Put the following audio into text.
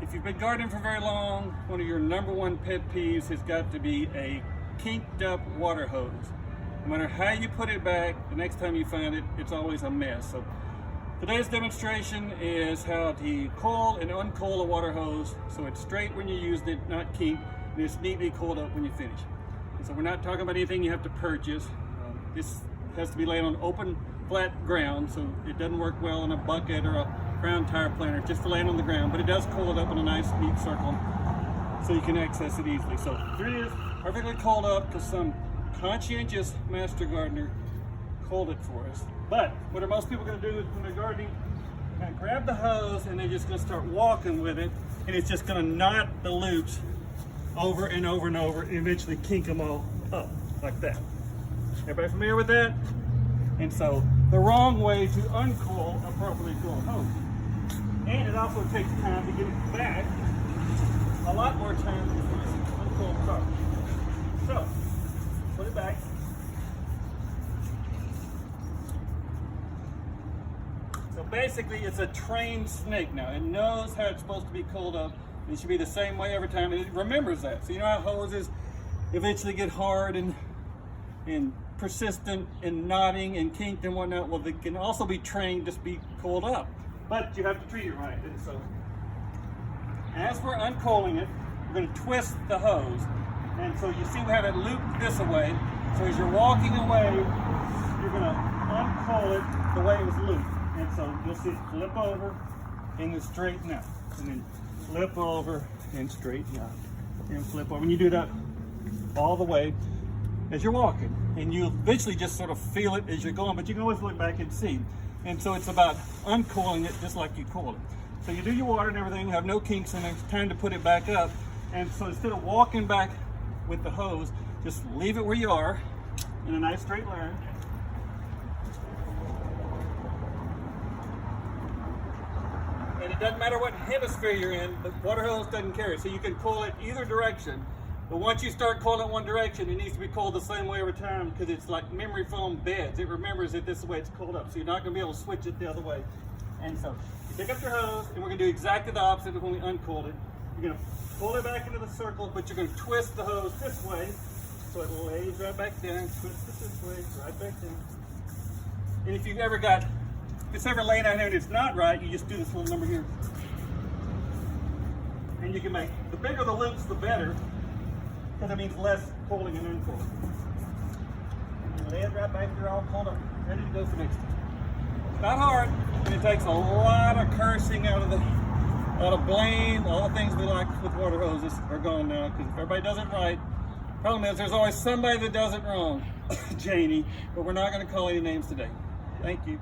If you've been gardening for very long, one of your number one pet peeves has got to be a kinked up water hose. No matter how you put it back, the next time you find it, it's always a mess. So today's demonstration is how to coil and uncoil a water hose so it's straight when you used it, not kinked, and it's neatly coiled up when you finish. And so we're not talking about anything you have to purchase. This has to be laid on open, flat ground, so it doesn't work well in a bucket or a ground tire planter, just to land on the ground, but it does coil it up in a nice neat circle so you can access it easily. So here it is, perfectly coiled up because some conscientious master gardener coiled it for us. But what are most people going to do is when they're gardening, kind of grab the hose and they're just going to start walking with it, and it's just going to knot the loops over and over and over and eventually kink them all up like that. Everybody familiar with that? And so the wrong way to uncoil a properly coiled hose. And it also takes time to get it back, a lot more time than this uncoiled properly. So, put it back. So basically it's a trained snake now. It knows how it's supposed to be coiled up. It should be the same way every time, and it remembers that. So you know how hoses eventually get hard and persistent and knotting and kinked and whatnot? Well, they can also be trained to be coiled up, but you have to treat it right. And so as we're uncoiling it, we're going to twist the hose, and so you see we have it looped this way. So as you're walking away, you're going to uncoil it the way it was looped, and so you'll see it flip over and then straighten out, and then flip over and straighten out, and flip over. And you do that all the way as you're walking, and you eventually just sort of feel it as you're going, but you can always look back and see. And so it's about uncoiling it just like you coil it. So you do your water and everything, have no kinks, and it's time to put it back up. And so instead of walking back with the hose, just leave it where you are in a nice straight line. And it doesn't matter what hemisphere you're in, the water hose doesn't carry, so you can coil it either direction. But once you start coiling it one direction, it needs to be coiled the same way every time, because it's like memory foam beds. It remembers it this way it's coiled up, so you're not going to be able to switch it the other way. And so you pick up your hose, and we're going to do exactly the opposite of when we uncoiled it. You're going to pull it back into the circle, but you're going to twist the hose this way, so it lays right back down. Twist it this way, right back down. And if it's ever laying out here and it's not right, you just do this little number here. And you can make, the bigger the loops, the better, because it means less coiling and uncoiling. And lay it right back there all coiled up, ready to go for next time. It's not hard, and it takes a lot of cursing out of blame. All the things we like with water hoses are gone now, because if everybody does it right, problem is there's always somebody that does it wrong, Janie, but we're not going to call any names today. Thank you.